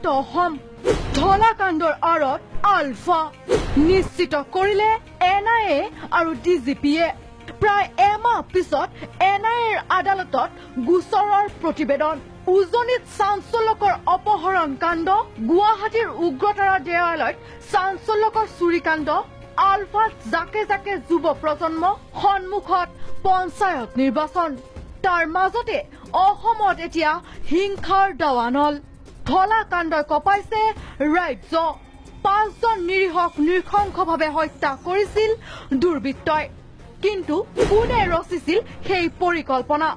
শান্ত অসম ধলাকাণ্ডৰ আঁৰত আলফা নিশ্চিত কৰিলে NIA আৰু DGPয়ে প্ৰায় এমাহ পিছত NIAৰ আদালতত গোচৰৰ প্ৰতিবেদন উজনিত চাঞ্চল্যকৰ অপহৰণ কাণ্ড গুৱাহাটীৰ উগ্ৰতাৰা দেৱালয়ত চাঞ্চল্যকৰ চুৰিকাণ্ড আলফাত জাকে জাকে যুৱ প্ৰজন্ম সন্মুখত পঞ্চায়ত নিৰ্বাচন তাৰ মাজতে অসমত এতিয়া হিংসাৰ দাৱানল ধলাকাণ্ডই কপাইছে ৰাজ্য 5 জন নিৰীহক নৃশংসভাৱে হত্যা কৰিছিল দুৰ্বৃত্তই কিন্তু কোনে ৰচিছিল সেই পৰিকল্পনা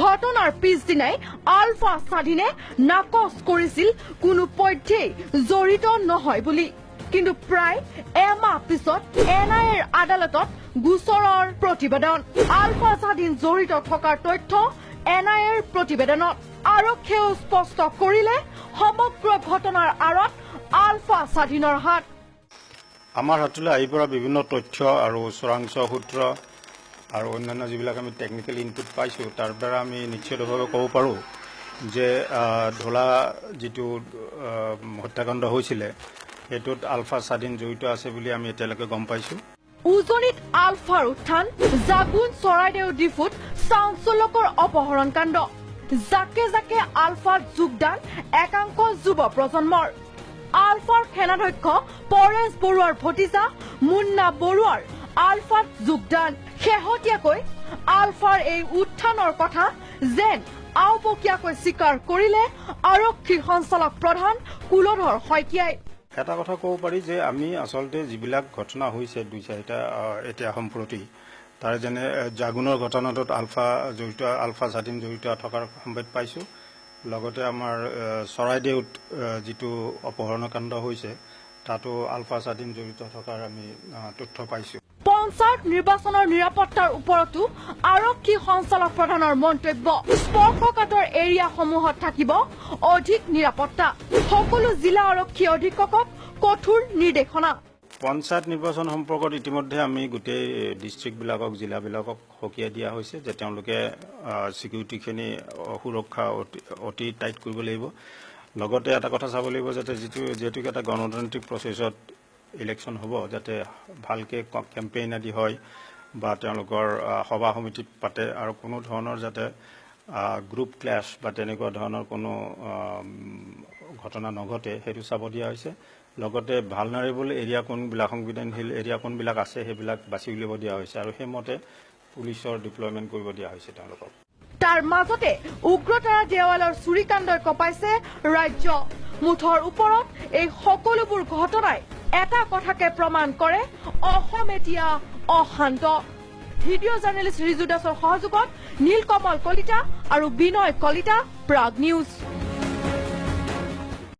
ঘটনাৰ পিছদিনাই আলফা স্বাধীনে নাকচ কৰিছিল কোনো পধ্যেই জড়িত নহয় বুলি কিন্তু প্ৰায় এমাহ পিছত NIAৰ আদালতত গোচৰৰ প্ৰতিবেদন আলফা স্বাধীন জড়িত থকাৰ তথ্য NIAৰ প্ৰতিবেদনত আৰক্ষীয়ে স্পষ্ট কৰিলে সমগ্ৰ ঘটনাৰ আঁৰত আলফা স্বাধীনৰ হাত আমাৰ হাতলৈ আহি পৰা বিভিন্ন তথ্য আৰু চোৰাংচ সূত্ৰ আৰু অন্যান্য যিবিলাক আমি টেকনিক্যাল ইনপুট পাইছোঁ তাৰ দ্বাৰা আমি নিশ্চিতভাৱে ক'ব পাৰোঁ যে ধলা যিটো হত্যাকাণ্ড হৈছিলে সেইটোত আলফা স্বাধীন জড়িত আছে বুলি আমি এতিয়ালৈকে গম পাইছোঁ উজনিত আলফাৰ উত্থান জাগুন চৰাইদেউ ডিফুত চাঞ্চল্যকৰ অপহৰণ কাণ্ড জাকে জাকে আলফাত যোগদান একাংশ যুৱ প্ৰজন্মৰ আলফাৰ সেনাধ্যক্ষ পৰেশ বৰুৱাৰ ভতিজা মুন্না বৰুৱাৰ আলফাত যোগদান শেহতীয়াকৈ আলফাৰ এই উত্থানৰ কথা যেন আওপকীয়াকৈ স্বীকাৰ কৰিলে আৰক্ষী সঞ্চালক প্ৰধান কুলধৰ শইকীয়াই এটা কথা ক'ব পাৰি যে আমি আচলতে যিবিলাক ঘটনা হৈছে দুই চাৰিটা এতিয়া সম্প্ৰতি তাৰ যেনে জাগুনৰ ঘটনাটোত আলফা স্বাধীন জড়িত থকাৰ সম্ভেদ পাইছোঁ লগতে আমাৰ চৰাইদেউত যিটো অপহৰণকাণ্ড হৈছে তাতো আলফা স্বাধীন জড়িত থকাৰ আমি তথ্য পাইছোঁ পঞ্চায়ত নিৰ্বাচনৰ নিৰাপত্তাৰ ওপৰতো আৰক্ষী সঞ্চালক প্ৰধানৰ মন্তব্য স্পৰ্শকাতৰ এৰিয়াসমূহত থাকিব অধিক নিৰাপত্তা সকলো জিলা আৰক্ষী অধীক্ষকক কঠোৰ নিৰ্দেশনা পঞ্চায়ত নিৰ্বাচন সম্পৰ্কত ইতিমধ্যে আমি গোটেই ডিষ্ট্ৰিক্টবিলাকক জিলাবিলাকক সকীয়াই দিয়া হৈছে যে তেওঁলোকে ছিকিউৰিটিখিনি সুৰক্ষা অতি টাইট কৰিব লাগিব লগতে এটা কথা চাব লাগিব যাতে যিহেতুকে এটা গণতান্ত্ৰিক প্ৰচেছত ইলেকশ্যন হ'ব যাতে ভালকৈ কেম্পেইন আদি হয় বা তেওঁলোকৰ সভা সমিতিত পাতে আৰু কোনো ধৰণৰ যাতে গ্ৰুপ ক্লাছ বা তেনেকুৱা ধৰণৰ কোনো ঘটনা নঘটে সেইটো চাব দিয়া হৈছে লগতে ভালনাৰেবল এৰিয়া কোনবিলাক সংবেদনশীল এৰিয়া কোনবিলাক আছে সেইবিলাক বাছি উলিয়াব দিয়া হৈছে আৰু সেইমতে পুলিচৰ ডিপ্লয়মেণ্ট কৰিব দিয়া হৈছে তেওঁলোকক তাৰ মাজতে উগ্ৰতাৰা দেৱালয়ৰ চুৰিকাণ্ডই কপাইছে ৰাজ্য মুঠৰ ওপৰত এই সকলোবোৰ ঘটনাই এটা কথাকে প্ৰমাণ কৰে অসম এতিয়া অশান্ত ভিডিঅ' জাৰ্নেলিষ্ট ৰিজু দাসৰ সহযোগত নীলকমল কলিতা আৰু বিনয় কলিতা প্ৰাগ নিউজ